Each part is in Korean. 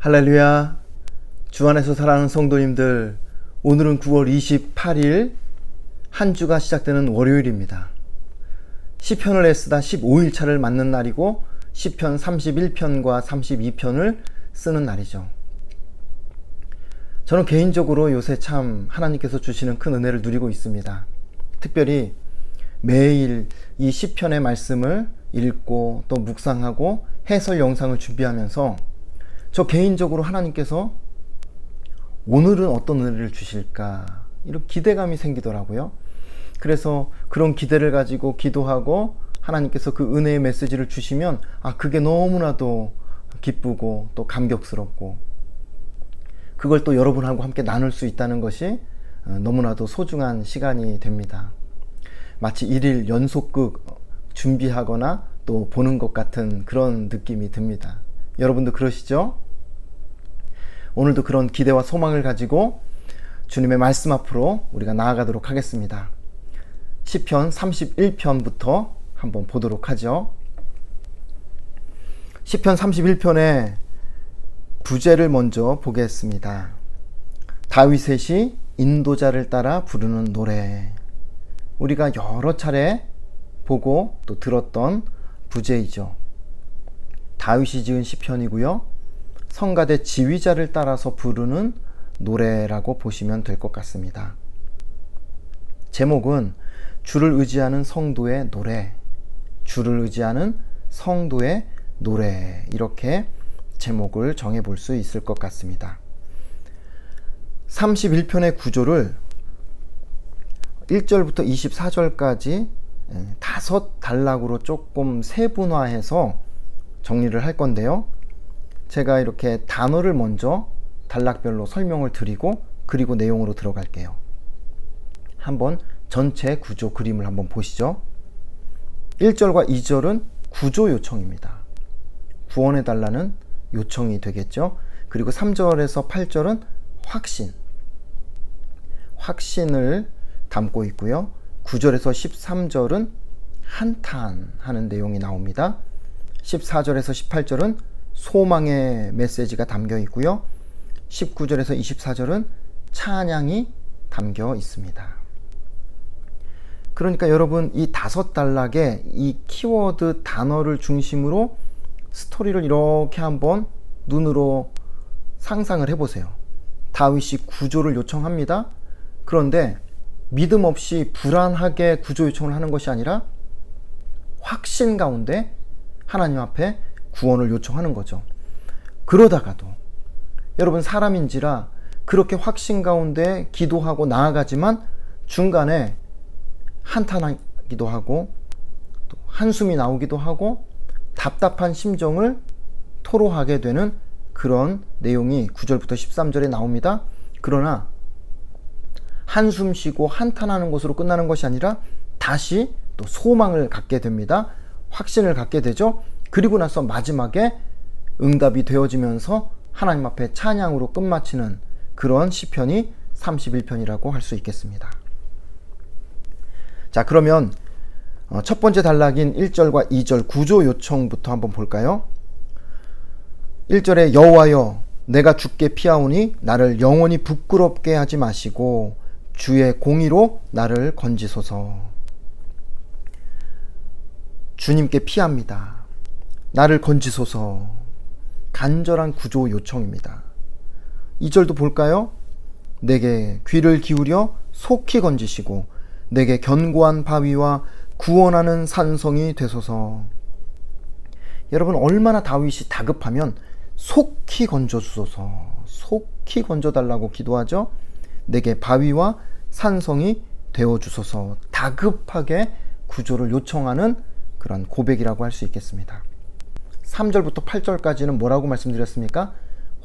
할렐루야. 주 안에서 사랑하는 성도님들, 오늘은 9월 28일 한 주가 시작되는 월요일입니다. 시편을 애쓰다 15일차를 맞는 날이고 시편 31편과 32편을 쓰는 날이죠. 저는 개인적으로 요새 참 하나님께서 주시는 큰 은혜를 누리고 있습니다. 특별히 매일 이 시편의 말씀을 읽고 또 묵상하고 해설 영상을 준비하면서 저 개인적으로 하나님께서 오늘은 어떤 은혜를 주실까 이런 기대감이 생기더라고요. 그래서 그런 기대를 가지고 기도하고 하나님께서 그 은혜의 메시지를 주시면 그게 너무나도 기쁘고 또 감격스럽고 그걸 또 여러분하고 함께 나눌 수 있다는 것이 너무나도 소중한 시간이 됩니다. 마치 1일 연속극 준비하거나 또 보는 것 같은 그런 느낌이 듭니다. 여러분도 그러시죠? 오늘도 그런 기대와 소망을 가지고 주님의 말씀 앞으로 우리가 나아가도록 하겠습니다. 시편 31편부터 한번 보도록 하죠. 시편 31편의 부제를 먼저 보겠습니다. 다윗의 인도자를 따라 부르는 노래. 우리가 여러 차례 보고 또 들었던 부제이죠. 다윗이 지은 시편이고요. 성가대 지휘자를 따라서 부르는 노래라고 보시면 될 것 같습니다. 제목은 주를 의지하는 성도의 노래, 주를 의지하는 성도의 노래, 이렇게 제목을 정해볼 수 있을 것 같습니다. 31편의 구조를 1절부터 24절까지 5단락으로 조금 세분화해서 정리를 할 건데요. 제가 이렇게 단어를 먼저 단락별로 설명을 드리고 그리고 내용으로 들어갈게요. 한번 전체 구조 그림을 한번 보시죠. 1절과 2절은 구조 요청입니다. 구원해 달라는 요청이 되겠죠. 그리고 3절에서 8절은 확신을 담고 있고요. 9절에서 13절은 한탄하는 내용이 나옵니다. 14절에서 18절은 소망의 메시지가 담겨 있고요. 19절에서 24절은 찬양이 담겨 있습니다. 그러니까 여러분 이 5단락의 이 키워드 단어를 중심으로 스토리를 이렇게 한번 눈으로 상상을 해보세요. 다윗이 구조를 요청합니다. 그런데 믿음 없이 불안하게 구조 요청을 하는 것이 아니라 확신 가운데 하나님 앞에 구원을 요청하는 거죠. 그러다가도 여러분 사람인지라 그렇게 확신 가운데 기도하고 나아가지만 중간에 한탄하기도 하고 또 한숨이 나오기도 하고 답답한 심정을 토로하게 되는 그런 내용이 9절부터 13절에 나옵니다. 그러나 한숨 쉬고 한탄하는 것으로 끝나는 것이 아니라 다시 또 소망을 갖게 됩니다. 확신을 갖게 되죠. 그리고 나서 마지막에 응답이 되어지면서 하나님 앞에 찬양으로 끝마치는 그런 시편이 31편이라고 할 수 있겠습니다. 자, 그러면 첫 번째 단락인 1절과 2절 구조 요청부터 한번 볼까요? 1절에 여호와여 내가 주께 피하오니 나를 영원히 부끄럽게 하지 마시고 주의 공의로 나를 건지소서. 주님께 피합니다. 나를 건지소서. 간절한 구조 요청입니다. 2절도 볼까요? 내게 귀를 기울여 속히 건지시고 내게 견고한 바위와 구원하는 산성이 되소서. 여러분 얼마나 다윗이 다급하면 속히 건져주소서, 속히 건져달라고 기도하죠. 내게 바위와 산성이 되어주소서. 다급하게 구조를 요청하는 그런 고백이라고 할 수 있겠습니다. 3절부터 8절까지는 뭐라고 말씀드렸습니까?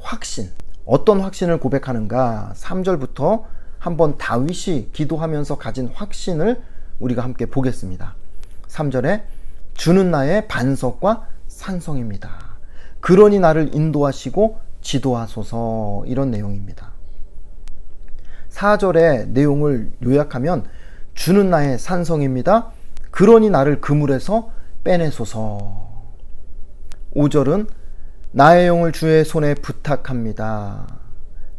확신. 어떤 확신을 고백하는가? 3절부터 한번 다윗이 기도하면서 가진 확신을 우리가 함께 보겠습니다. 3절에 주는 나의 반석과 산성입니다. 그러니 나를 인도하시고 지도하소서. 이런 내용입니다. 4절의 내용을 요약하면 주는 나의 산성입니다. 그러니 나를 그물에서 빼내소서. 5절은 나의 영을 주의 손에 부탁합니다.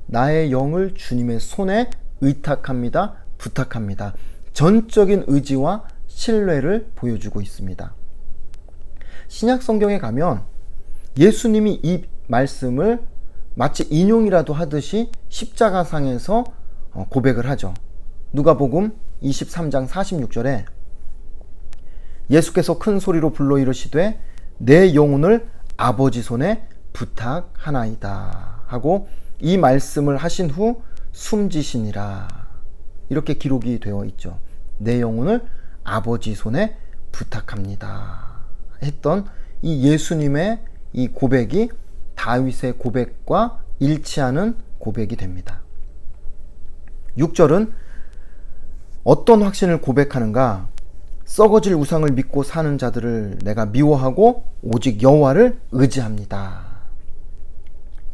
나의 영을 주님의 손에 의탁합니다. 부탁합니다. 전적인 의지와 신뢰를 보여주고 있습니다. 신약 성경에 가면 예수님이 이 말씀을 마치 인용이라도 하듯이 십자가상에서 고백을 하죠. 누가복음 23장 46절에 예수께서 큰 소리로 불러 이르시되 내 영혼을 아버지 손에 부탁하나이다 하고 이 말씀을 하신 후 숨지시니라, 이렇게 기록이 되어 있죠. 내 영혼을 아버지 손에 부탁합니다 했던 이 예수님의 이 고백이 다윗의 고백과 일치하는 고백이 됩니다. 6절은 어떤 확신을 고백하는가? 썩어질 우상을 믿고 사는 자들을 내가 미워하고 오직 여호와를 의지합니다.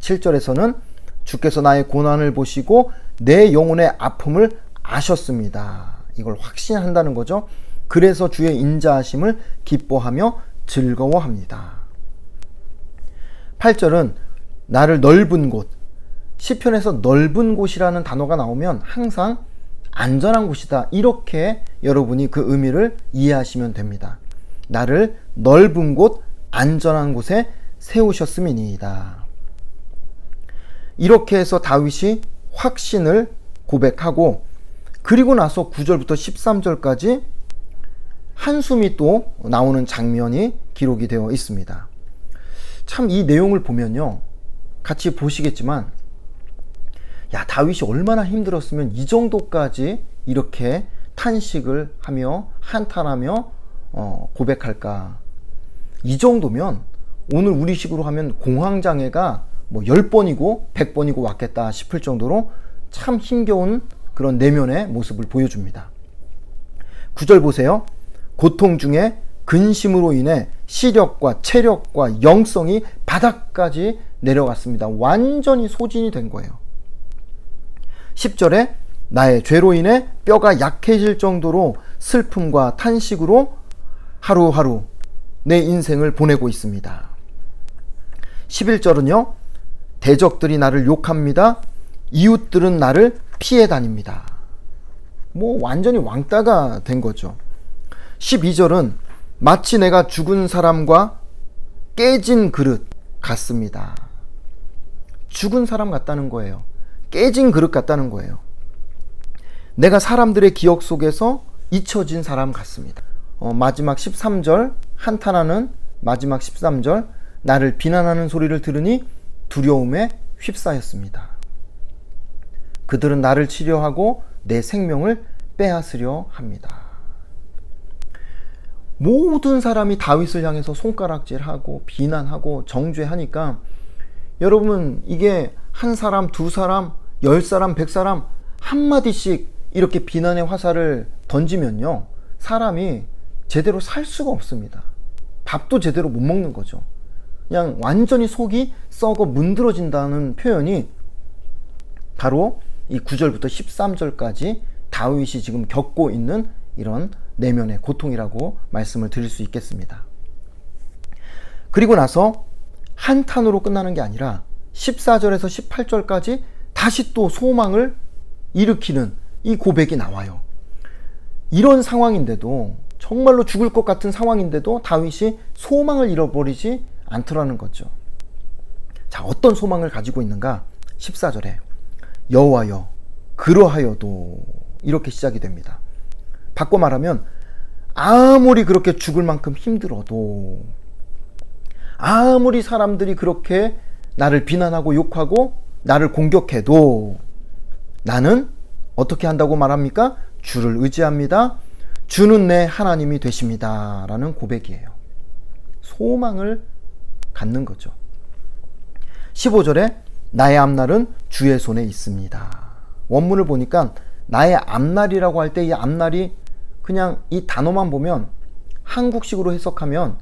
7절에서는 주께서 나의 고난을 보시고 내 영혼의 아픔을 아셨습니다. 이걸 확신한다는 거죠. 그래서 주의 인자하심을 기뻐하며 즐거워합니다. 8절은 나를 넓은 곳, 시편에서 넓은 곳이라는 단어가 나오면 항상 안전한 곳이다, 이렇게 여러분이 그 의미를 이해하시면 됩니다. 나를 넓은 곳, 안전한 곳에 세우셨음이니이다. 이렇게 해서 다윗이 확신을 고백하고, 그리고 나서 9절부터 13절까지 한숨이 또 나오는 장면이 기록이 되어 있습니다. 참 이 내용을 보면요, 같이 보시겠지만 야, 다윗이 얼마나 힘들었으면 이 정도까지 이렇게 탄식을 하며 한탄하며 고백할까. 이 정도면 오늘 우리식으로 하면 공황장애가 뭐 10번이고 100번이고 왔겠다 싶을 정도로 참 힘겨운 그런 내면의 모습을 보여줍니다. 9절 보세요. 고통 중에 근심으로 인해 시력과 체력과 영성이 바닥까지 내려갔습니다. 완전히 소진이 된 거예요. 10절에 나의 죄로 인해 뼈가 약해질 정도로 슬픔과 탄식으로 하루하루 내 인생을 보내고 있습니다. 11절은요. 대적들이 나를 욕합니다. 이웃들은 나를 피해 다닙니다. 뭐 완전히 왕따가 된 거죠. 12절은 마치 내가 죽은 사람과 깨진 그릇 같습니다. 죽은 사람 같다는 거예요. 깨진 그릇 같다는 거예요. 내가 사람들의 기억 속에서 잊혀진 사람 같습니다. 마지막 13절, 한탄하는 마지막 13절, 나를 비난하는 소리를 들으니 두려움에 휩싸였습니다. 그들은 나를 치려하고 내 생명을 빼앗으려 합니다. 모든 사람이 다윗을 향해서 손가락질하고 비난하고 정죄하니까 여러분, 이게 한 사람, 두 사람, 10사람, 100사람 한마디씩 이렇게 비난의 화살을 던지면요, 사람이 제대로 살 수가 없습니다. 밥도 제대로 못 먹는 거죠. 그냥 완전히 속이 썩어 문드러진다는 표현이 바로 이 9절부터 13절까지 다윗이 지금 겪고 있는 이런 내면의 고통이라고 말씀을 드릴 수 있겠습니다. 그리고 나서 한탄으로 끝나는 게 아니라 14절에서 18절까지 다시 또 소망을 일으키는 이 고백이 나와요. 이런 상황인데도, 정말로 죽을 것 같은 상황인데도 다윗이 소망을 잃어버리지 않더라는 거죠. 자, 어떤 소망을 가지고 있는가? 14절에 여호와여 그러하여도, 이렇게 시작이 됩니다. 바꿔 말하면 아무리 그렇게 죽을 만큼 힘들어도, 아무리 사람들이 그렇게 나를 비난하고 욕하고 나를 공격해도 나는 어떻게 한다고 말합니까? 주를 의지합니다. 주는 내 하나님이 되십니다. 라는 고백이에요. 소망을 갖는 거죠. 15절에 나의 앞날은 주의 손에 있습니다. 원문을 보니까 나의 앞날이라고 할 때 이 앞날이 그냥 이 단어만 보면 한국식으로 해석하면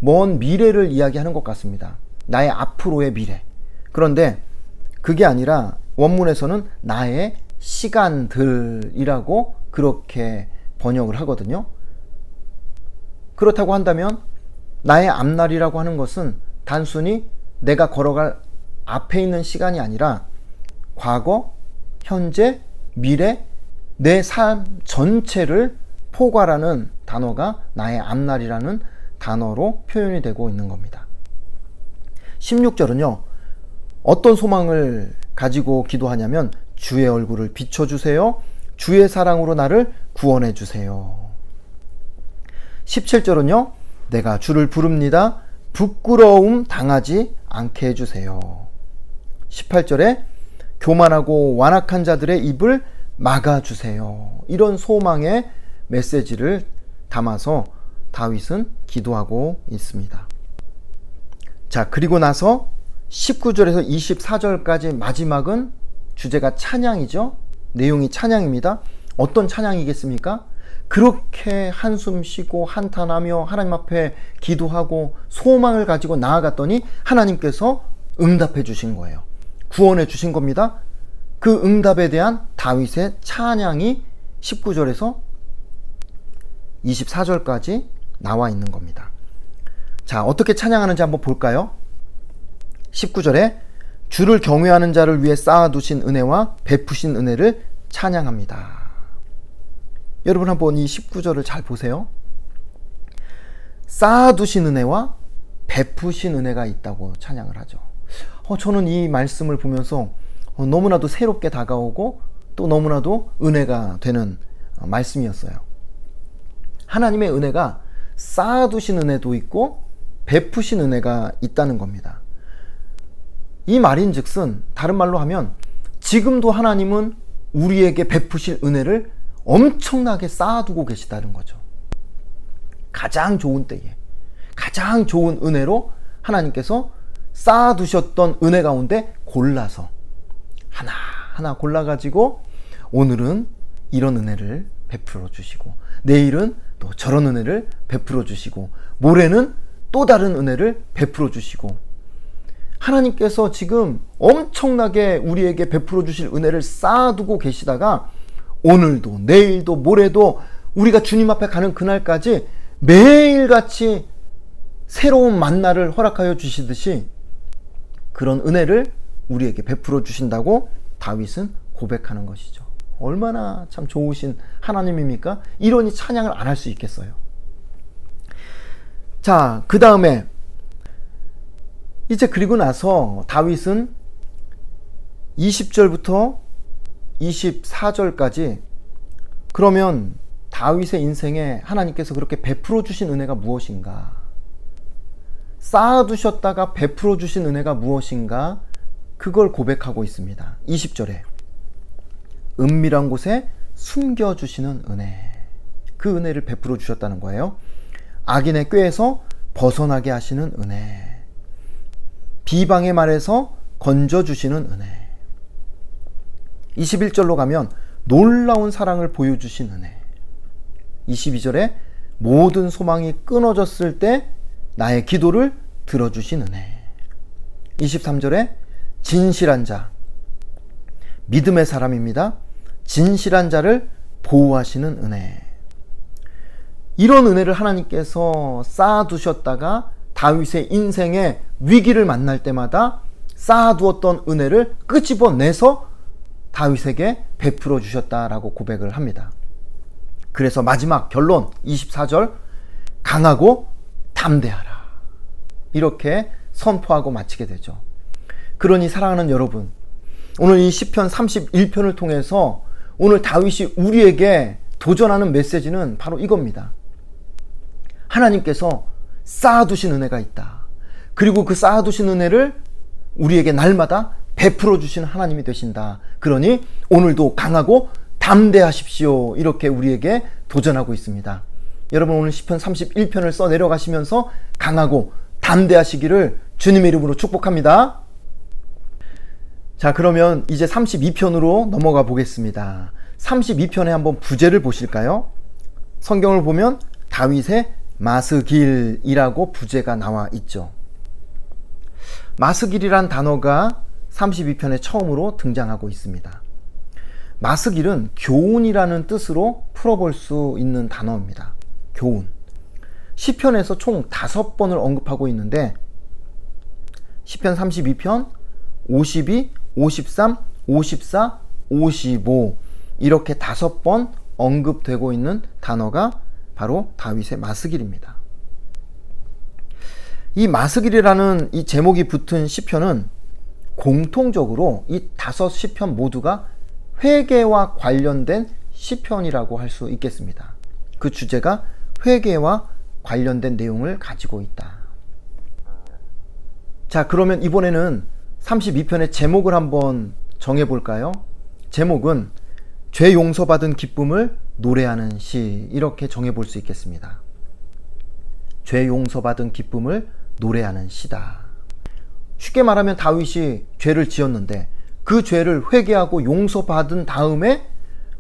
먼 미래를 이야기하는 것 같습니다. 나의 앞으로의 미래. 그런데 그게 아니라 원문에서는 나의 시간들이라고 그렇게 번역을 하거든요. 그렇다고 한다면 나의 앞날이라고 하는 것은 단순히 내가 걸어갈 앞에 있는 시간이 아니라 과거, 현재, 미래, 내 삶 전체를 포괄하는 단어가 나의 앞날이라는 단어로 표현이 되고 있는 겁니다. 16절은요. 어떤 소망을 가지고 기도하냐면 주의 얼굴을 비춰주세요. 주의 사랑으로 나를 구원해 주세요. 17절은요. 내가 주를 부릅니다. 부끄러움 당하지 않게 해주세요. 18절에 교만하고 완악한 자들의 입을 막아주세요. 이런 소망의 메시지를 담아서 다윗은 기도하고 있습니다. 자, 그리고 나서 19절에서 24절까지 마지막은 주제가 찬양이죠. 내용이 찬양입니다. 어떤 찬양이겠습니까? 그렇게 한숨 쉬고 한탄하며 하나님 앞에 기도하고 소망을 가지고 나아갔더니 하나님께서 응답해 주신 거예요. 구원해 주신 겁니다. 그 응답에 대한 다윗의 찬양이 19절에서 24절까지 나와 있는 겁니다. 자, 어떻게 찬양하는지 한번 볼까요? 19절에 주를 경외하는 자를 위해 쌓아두신 은혜와 베푸신 은혜를 찬양합니다. 여러분 한번 이 19절을 잘 보세요. 쌓아두신 은혜와 베푸신 은혜가 있다고 찬양을 하죠. 저는 이 말씀을 보면서 너무나도 새롭게 다가오고 또 너무나도 은혜가 되는 말씀이었어요. 하나님의 은혜가 쌓아두신 은혜도 있고 베푸신 은혜가 있다는 겁니다. 이 말인즉슨 다른 말로 하면 지금도 하나님은 우리에게 베푸실 은혜를 엄청나게 쌓아두고 계시다는 거죠. 가장 좋은 때에 가장 좋은 은혜로 하나님께서 쌓아두셨던 은혜 가운데 골라서 하나하나 골라가지고 오늘은 이런 은혜를 베풀어 주시고 내일은 또 저런 은혜를 베풀어 주시고 모레는 또 다른 은혜를 베풀어 주시고 하나님께서 지금 엄청나게 우리에게 베풀어 주실 은혜를 쌓아두고 계시다가 오늘도 내일도 모레도 우리가 주님 앞에 가는 그날까지 매일같이 새로운 만나를 허락하여 주시듯이 그런 은혜를 우리에게 베풀어 주신다고 다윗은 고백하는 것이죠. 얼마나 참 좋으신 하나님입니까? 이러니 찬양을 안 할 수 있겠어요. 자, 그 다음에 이제 그리고 나서 다윗은 20절부터 24절까지 그러면 다윗의 인생에 하나님께서 그렇게 베풀어 주신 은혜가 무엇인가? 쌓아두셨다가 베풀어 주신 은혜가 무엇인가? 그걸 고백하고 있습니다. 20절에 은밀한 곳에 숨겨주시는 은혜, 그 은혜를 베풀어 주셨다는 거예요. 악인의 꾀에서 벗어나게 하시는 은혜, 비방의 말에서 건져주시는 은혜. 21절로 가면 놀라운 사랑을 보여주신 은혜. 22절에 모든 소망이 끊어졌을 때 나의 기도를 들어주신 은혜. 23절에 진실한 자, 믿음의 사람입니다. 진실한 자를 보호하시는 은혜. 이런 은혜를 하나님께서 쌓아두셨다가 다윗의 인생의 위기를 만날 때마다 쌓아두었던 은혜를 끄집어내서 다윗에게 베풀어 주셨다라고 고백을 합니다. 그래서 마지막 결론 24절 강하고 담대하라 이렇게 선포하고 마치게 되죠. 그러니 사랑하는 여러분, 오늘 이 시편 31편을 통해서 오늘 다윗이 우리에게 도전하는 메시지는 바로 이겁니다. 하나님께서 쌓아두신 은혜가 있다. 그리고 그 쌓아두신 은혜를 우리에게 날마다 베풀어 주시는 하나님이 되신다. 그러니 오늘도 강하고 담대하십시오. 이렇게 우리에게 도전하고 있습니다. 여러분 오늘 시편 31편을 써 내려가시면서 강하고 담대하시기를 주님의 이름으로 축복합니다. 자, 그러면 이제 32편으로 넘어가 보겠습니다. 32편에 한번 부제를 보실까요? 성경을 보면 다윗의 마스길이라고 부제가 나와 있죠. 마스길이란 단어가 32편에 처음으로 등장하고 있습니다. 마스길은 교훈이라는 뜻으로 풀어볼 수 있는 단어입니다. 교훈. 시편에서 총 5번을 언급하고 있는데 시편 32편, 52, 53, 54, 55 이렇게 5번 언급되고 있는 단어가 바로 다윗의 마스길입니다. 이 마스길이라는 이 제목이 붙은 시편은 공통적으로 이 5시편 모두가 회개와 관련된 시편이라고 할 수 있겠습니다. 그 주제가 회개와 관련된 내용을 가지고 있다. 자, 그러면 이번에는 32편의 제목을 한번 정해볼까요? 제목은 죄 용서받은 기쁨을 노래하는 시, 이렇게 정해볼 수 있겠습니다. 죄 용서받은 기쁨을 노래하는 시다. 쉽게 말하면 다윗이 죄를 지었는데 그 죄를 회개하고 용서받은 다음에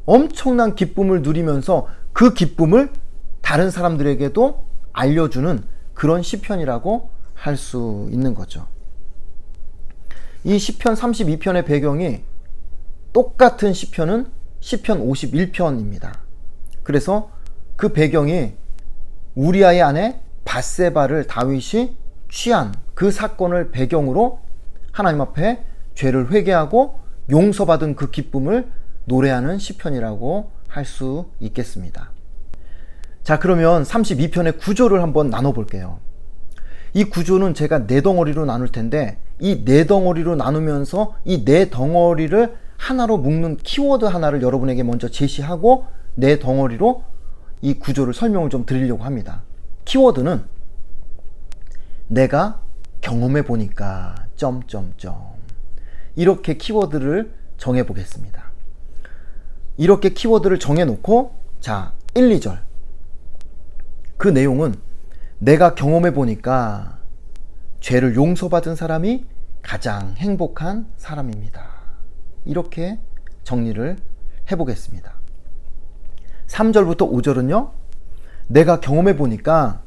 엄청난 기쁨을 누리면서 그 기쁨을 다른 사람들에게도 알려주는 그런 시편이라고 할 수 있는 거죠. 이 시편 32편의 배경이 똑같은 시편은 시편 51편입니다. 그래서 그 배경이 우리아의 아내 밧세바를 다윗이 취한 그 사건을 배경으로 하나님 앞에 죄를 회개하고 용서받은 그 기쁨을 노래하는 시편이라고 할 수 있겠습니다. 자, 그러면 32편의 구조를 한번 나눠볼게요. 이 구조는 제가 4덩어리로 나눌 텐데 이 4덩어리로 나누면서 이 4덩어리를 하나로 묶는 키워드 하나를 여러분에게 먼저 제시하고 4덩어리로 이 구조를 설명을 좀 드리려고 합니다. 키워드는 내가 경험해 보니까 이렇게 키워드를 정해 보겠습니다. 이렇게 키워드를 정해 놓고 자, 1, 2절 그 내용은 내가 경험해 보니까 죄를 용서받은 사람이 가장 행복한 사람입니다. 이렇게 정리를 해보겠습니다. 3절부터 5절은요. 내가 경험해 보니까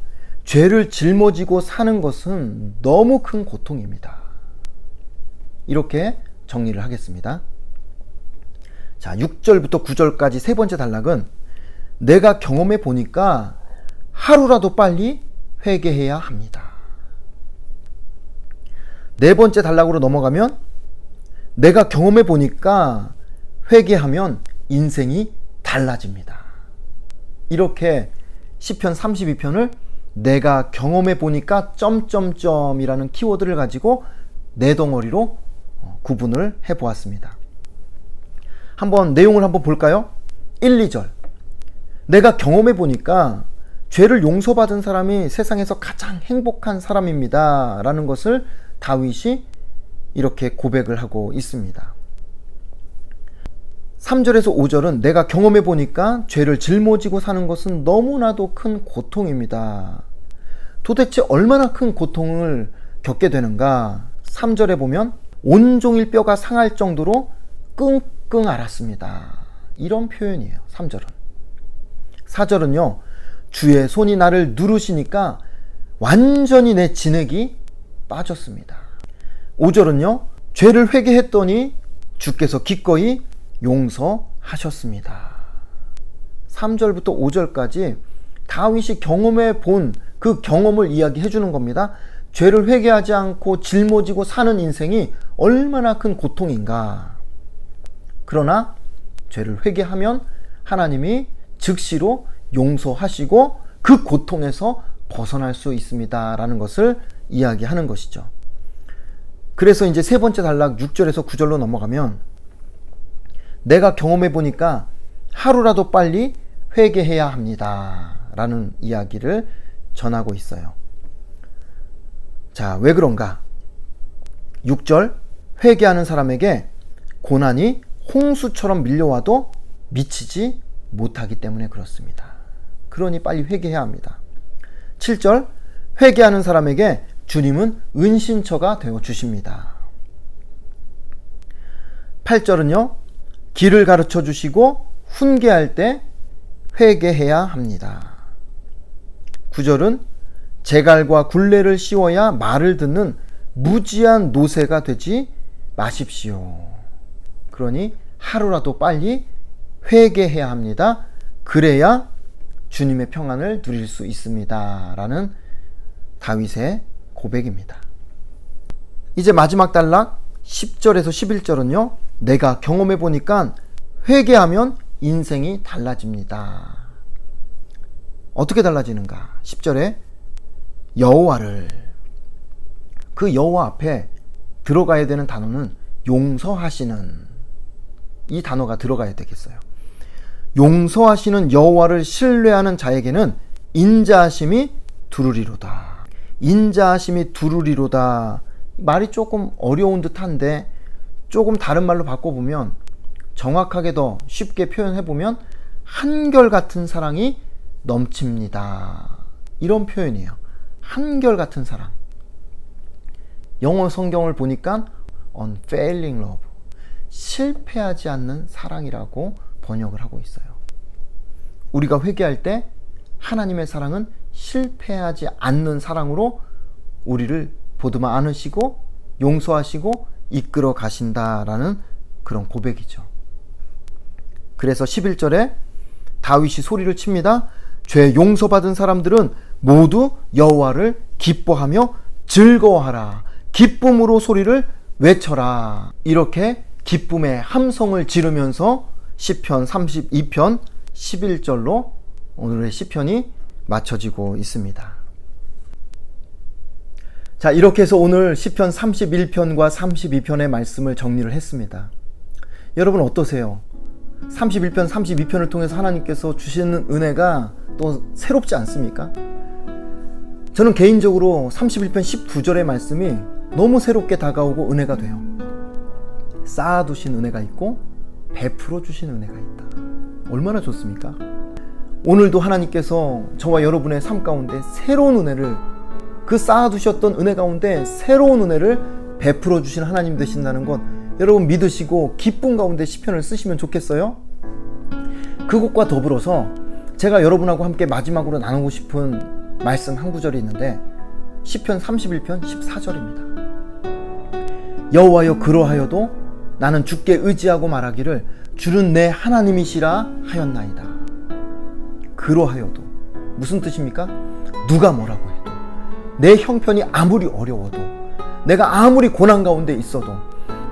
죄를 짊어지고 사는 것은 너무 큰 고통입니다. 이렇게 정리를 하겠습니다. 자, 6절부터 9절까지 세 번째 단락은 내가 경험해 보니까 하루라도 빨리 회개해야 합니다. 네 번째 단락으로 넘어가면 내가 경험해 보니까 회개하면 인생이 달라집니다. 이렇게 시편 32편을 내가 경험해 보니까 이라는 키워드를 가지고 4덩어리로 구분을 해 보았습니다. 한번 내용을 한번 볼까요? 1, 2절 내가 경험해 보니까 죄를 용서받은 사람이 세상에서 가장 행복한 사람입니다 라는 것을 다윗이 이렇게 고백을 하고 있습니다. 3절에서 5절은 내가 경험해 보니까 죄를 짊어지고 사는 것은 너무나도 큰 고통입니다. 도대체 얼마나 큰 고통을 겪게 되는가? 3절에 보면 온종일 뼈가 상할 정도로 끙끙 앓았습니다. 이런 표현이에요. 3절은. 4절은요. 주의 손이 나를 누르시니까 완전히 내 진액이 빠졌습니다. 5절은요. 죄를 회개했더니 주께서 기꺼이 용서하셨습니다. 3절부터 5절까지 다윗이 경험해 본 그 경험을 이야기해 주는 겁니다. 죄를 회개하지 않고 짊어지고 사는 인생이 얼마나 큰 고통인가. 그러나 죄를 회개하면 하나님이 즉시로 용서하시고 그 고통에서 벗어날 수 있습니다 라는 것을 이야기하는 것이죠. 그래서 이제 세 번째 단락 6절에서 9절로 넘어가면 내가 경험해 보니까 하루라도 빨리 회개해야 합니다 라는 이야기를 전하고 있어요. 자, 왜 그런가? 6절 회개하는 사람에게 고난이 홍수처럼 밀려와도 미치지 못하기 때문에 그렇습니다. 그러니 빨리 회개해야 합니다. 7절 회개하는 사람에게 주님은 은신처가 되어 주십니다. 8절은요. 길을 가르쳐 주시고 훈계할 때 회개해야 합니다. 9절은 제갈과 굴레를 씌워야 말을 듣는 무지한 노새가 되지 마십시오. 그러니 하루라도 빨리 회개해야 합니다. 그래야 주님의 평안을 누릴 수 있습니다 라는 다윗의 고백입니다. 이제 마지막 단락 10절에서 11절은요. 내가 경험해 보니까 회개하면 인생이 달라집니다. 어떻게 달라지는가? 10절에 여호와를, 그 여호와 앞에 들어가야 되는 단어는 용서하시는, 이 단어가 들어가야 되겠어요. 용서하시는 여호와를 신뢰하는 자에게는 인자하심이 두루리로다. 인자하심이 두루리로다. 말이 조금 어려운 듯한데 조금 다른 말로 바꿔보면, 정확하게 더 쉽게 표현해보면 한결같은 사랑이 넘칩니다. 이런 표현이에요. 한결같은 사랑. 영어 성경을 보니까 unfailing love, 실패하지 않는 사랑이라고 번역을 하고 있어요. 우리가 회개할 때 하나님의 사랑은 실패하지 않는 사랑으로 우리를 보듬어 안으시고 용서하시고 이끌어 가신다라는 그런 고백이죠. 그래서 11절에 다윗이 소리를 칩니다. 죄 용서받은 사람들은 모두 여호와를 기뻐하며 즐거워하라. 기쁨으로 소리를 외쳐라. 이렇게 기쁨의 함성을 지르면서 시편 32편 11절로 오늘의 시편이 맞춰지고 있습니다. 자, 이렇게 해서 오늘 시편 31편과 32편의 말씀을 정리를 했습니다. 여러분 어떠세요? 31편, 32편을 통해서 하나님께서 주시는 은혜가 또 새롭지 않습니까? 저는 개인적으로 31편 19절의 말씀이 너무 새롭게 다가오고 은혜가 돼요. 쌓아두신 은혜가 있고 베풀어 주신 은혜가 있다. 얼마나 좋습니까? 오늘도 하나님께서 저와 여러분의 삶 가운데 새로운 은혜를, 그 쌓아두셨던 은혜 가운데 새로운 은혜를 베풀어 주신 하나님 되신다는 것, 여러분 믿으시고 기쁨 가운데 시편을 쓰시면 좋겠어요? 그것과 더불어서 제가 여러분하고 함께 마지막으로 나누고 싶은 말씀 한 구절이 있는데 시편 31편 14절입니다. 여호와여 그러하여도 나는 주께 의지하고 말하기를 주는 내 하나님이시라 하였나이다. 그러하여도 무슨 뜻입니까? 누가 뭐라고 해도, 내 형편이 아무리 어려워도, 내가 아무리 고난 가운데 있어도,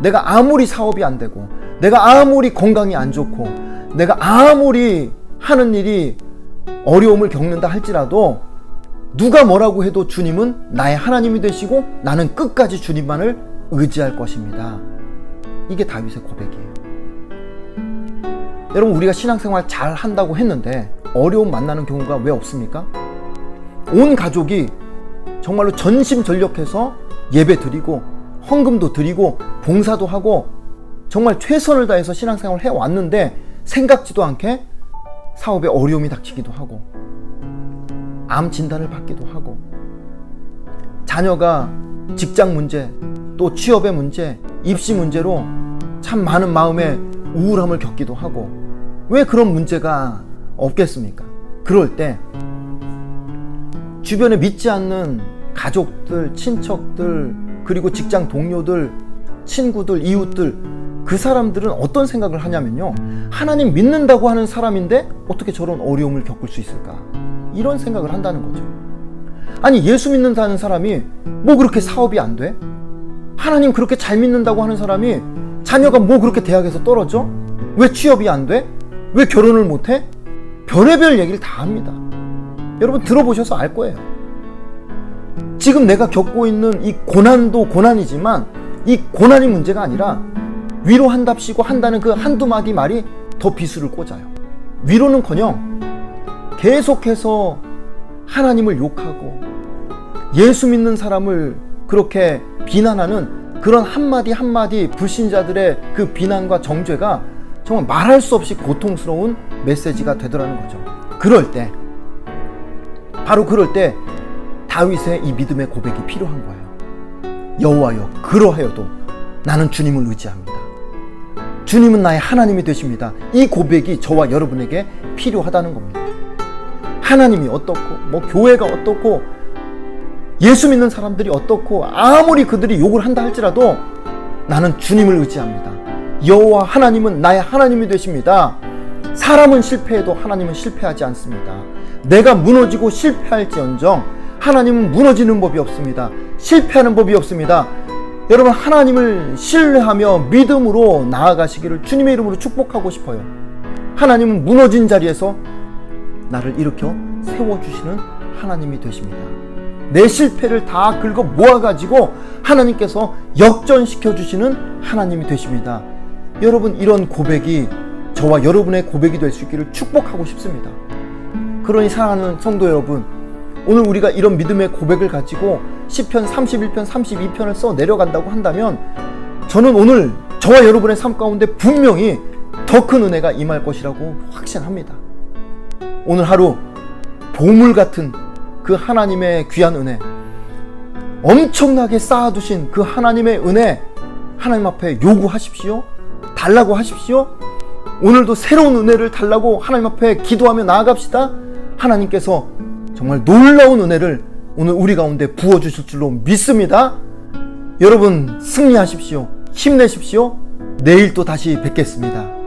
내가 아무리 사업이 안 되고, 내가 아무리 건강이 안 좋고, 내가 아무리 하는 일이 어려움을 겪는다 할지라도 누가 뭐라고 해도 주님은 나의 하나님이 되시고 나는 끝까지 주님만을 의지할 것입니다. 이게 다윗의 고백이에요. 여러분, 우리가 신앙생활 잘 한다고 했는데 어려움 만나는 경우가 왜 없습니까? 온 가족이 정말로 전심전력해서 예배 드리고 헌금도 드리고 봉사도 하고 정말 최선을 다해서 신앙생활을 해왔는데 생각지도 않게 사업에 어려움이 닥치기도 하고 암 진단을 받기도 하고 자녀가 직장 문제, 또 취업의 문제, 입시 문제로 참 많은 마음의 우울함을 겪기도 하고, 왜 그런 문제가 없겠습니까? 그럴 때 주변에 믿지 않는 가족들, 친척들, 그리고 직장 동료들, 친구들, 이웃들, 그 사람들은 어떤 생각을 하냐면요, 하나님 믿는다고 하는 사람인데 어떻게 저런 어려움을 겪을 수 있을까? 이런 생각을 한다는 거죠. 아니, 예수 믿는다는 사람이 뭐 그렇게 사업이 안 돼? 하나님 그렇게 잘 믿는다고 하는 사람이 자녀가 뭐 그렇게 대학에서 떨어져? 왜 취업이 안 돼? 왜 결혼을 못 해? 별의별 얘기를 다 합니다. 여러분 들어보셔서 알 거예요. 지금 내가 겪고 있는 이 고난도 고난이지만 이 고난이 문제가 아니라 위로한답시고 한다는 그 한두 마디 말이 더 비수를 꽂아요. 위로는커녕 계속해서 하나님을 욕하고 예수 믿는 사람을 그렇게 비난하는 그런 한마디 한마디 불신자들의 그 비난과 정죄가 정말 말할 수 없이 고통스러운 메시지가 되더라는 거죠. 그럴 때, 바로 그럴 때 다윗의 이 믿음의 고백이 필요한 거예요. 여호와여 그러하여도 나는 주님을 의지합니다. 주님은 나의 하나님이 되십니다. 이 고백이 저와 여러분에게 필요하다는 겁니다. 하나님이 어떻고 뭐 교회가 어떻고 예수 믿는 사람들이 어떻고 아무리 그들이 욕을 한다 할지라도 나는 주님을 의지합니다. 여호와 하나님은 나의 하나님이 되십니다. 사람은 실패해도 하나님은 실패하지 않습니다. 내가 무너지고 실패할지언정 하나님은 무너지는 법이 없습니다. 실패하는 법이 없습니다. 여러분, 하나님을 신뢰하며 믿음으로 나아가시기를 주님의 이름으로 축복하고 싶어요. 하나님은 무너진 자리에서 나를 일으켜 세워주시는 하나님이 되십니다. 내 실패를 다 긁어 모아가지고 하나님께서 역전시켜 주시는 하나님이 되십니다. 여러분, 이런 고백이 저와 여러분의 고백이 될 수 있기를 축복하고 싶습니다. 그러니 사랑하는 성도 여러분, 오늘 우리가 이런 믿음의 고백을 가지고 시편 31편 32편을 써 내려간다고 한다면, 저는 오늘 저와 여러분의 삶 가운데 분명히 더 큰 은혜가 임할 것이라고 확신합니다. 오늘 하루 보물 같은 그 하나님의 귀한 은혜, 엄청나게 쌓아두신 그 하나님의 은혜, 하나님 앞에 요구하십시오. 달라고 하십시오. 오늘도 새로운 은혜를 달라고 하나님 앞에 기도하며 나아갑시다. 하나님께서 정말 놀라운 은혜를 오늘 우리 가운데 부어주실 줄로 믿습니다. 여러분, 승리하십시오. 힘내십시오. 내일 또 다시 뵙겠습니다.